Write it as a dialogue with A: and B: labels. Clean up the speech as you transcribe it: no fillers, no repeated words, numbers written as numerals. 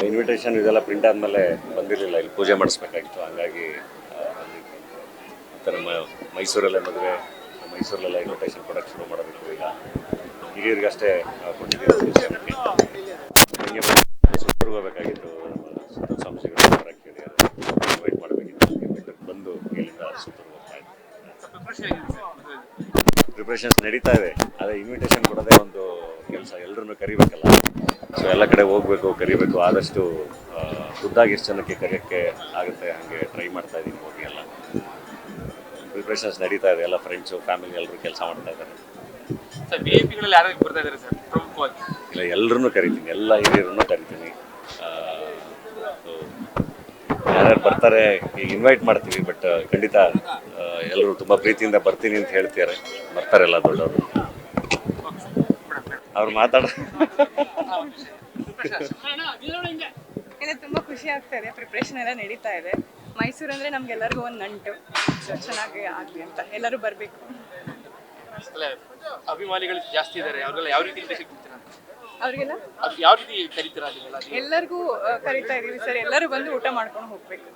A: Invitation ಇದೆಲ್ಲ print ಆದಮೇಲೆ ಬಂದಿರಲಿಲ್ಲ, ಇಲ್ಲಿ ಪೂಜೆ ಮಾಡಿಸ್ಬೇಕಾಗಿತ್ತು. ಹಂಗಾಗಿ ಮತ್ತು ನಮ್ಮ ಮೈಸೂರಲ್ಲೇ ಮದುವೆ, ಮೈಸೂರಲ್ಲೆಲ್ಲ ಇನ್ವಿಟೇಷನ್ ಕೊಡೋಕ್ಕೆ ಶುರು ಮಾಡಬೇಕು. ಈಗ ಹಿರಿಯರಿಗಷ್ಟೇ ಕೊಟ್ಟಿದ್ದೀನಿ. ಹಂಗೆ ಸುತ್ತೂರ್ಗೆ ಹೋಗಬೇಕಾಗಿತ್ತು, ಸುತ್ತ ಸಂಸ್ಥೆಗಳು ಬರೋಕ್ಕೆ ಇನ್ವೈಟ್ ಮಾಡಬೇಕಿತ್ತು. ಬಂದು ಇಲ್ಲಿಂದ ಸುತ್ತೂರ್ಗೆ ಹೋಗ್ತಾ ಇತ್ತು. ಪ್ರಿಪ್ರೇಷನ್ಸ್ ನಡೀತಾ ಇದೆ. ಅದೇ ಇನ್ವಿಟೇಷನ್ ಕೊಡೋದೇ ಒಂದು ಕೆಲಸ, ಎಲ್ಲರನ್ನೂ ಕರಿಬೇಕಲ್ಲ. ಸೊ ಎಲ್ಲ ಕಡೆ ಹೋಗಬೇಕು, ಕರಿಬೇಕು. ಆದಷ್ಟು ಖುದ್ದಾಗಿ ಎಷ್ಟು ಜನಕ್ಕೆ ಕರೆಯೋಕ್ಕೆ ಆಗುತ್ತೆ ಹಾಗೆ ಟ್ರೈ ಮಾಡ್ತಾ ಇದ್ದೀನಿ. ಹೋಗಿ ಎಲ್ಲ ಪ್ರಿಪ್ರೇಷನ್ಸ್ ನಡೀತಾ ಇದೆ. ಎಲ್ಲ ಫ್ರೆಂಡ್ಸು, ಫ್ಯಾಮಿಲಿ ಎಲ್ಲರೂ ಕೆಲಸ ಮಾಡ್ತಾ ಇದ್ದಾರೆ. ಇಲ್ಲ, ಎಲ್ಲರನ್ನೂ ಕರಿತೀನಿ, ಎಲ್ಲ ಹಿರಿಯರನ್ನು ಕರಿತೀನಿ. ಯಾರ್ಯಾರು ಬರ್ತಾರೆ ಈಗ ಇನ್ವೈಟ್ ಮಾಡ್ತೀವಿ, ಬಟ್ ಖಂಡಿತ ಎಲ್ಲರೂ ತುಂಬ ಪ್ರೀತಿಯಿಂದ ಬರ್ತೀನಿ ಅಂತ ಹೇಳ್ತಾರೆ. ಬರ್ತಾರೆಲ್ಲ ದೊಡ್ಡವರು. ಅವ್ರು
B: ತುಂಬಾ ಖುಷಿ ಆಗ್ತಾ ಇದೆ. ಪ್ರಿಪ್ರೇಷನ್ ಎಲ್ಲ ನಡೀತಾ ಇದೆ. ಮೈಸೂರು ಅಂದ್ರೆ ನಮ್ಗೆಲ್ಲರಿಗೂ ಒಂದು ನಂಟು. ಚೆನ್ನಾಗಿ ಆಗ್ಲಿ ಅಂತ ಎಲ್ಲರೂ ಬರಬೇಕು.
C: ಅಭಿಮಾನಿಗಳು ಜಾಸ್ತಿ ಇದ್ದಾರೆ, ಅವ್ರಿಗೆಲ್ಲ ಯಾವ ರೀತಿ
B: ಅವ್ರಿಗೆಲ್ಲ
C: ಯಾವ ರೀತಿ ಕರೀತೀರಾ?
B: ಎಲ್ಲರಿಗೂ ಕರಿತಾ ಇದೀವಿ ಸರ್. ಎಲ್ಲರೂ ಬಂದು ಊಟ ಮಾಡ್ಕೊಂಡು ಹೋಗ್ಬೇಕು.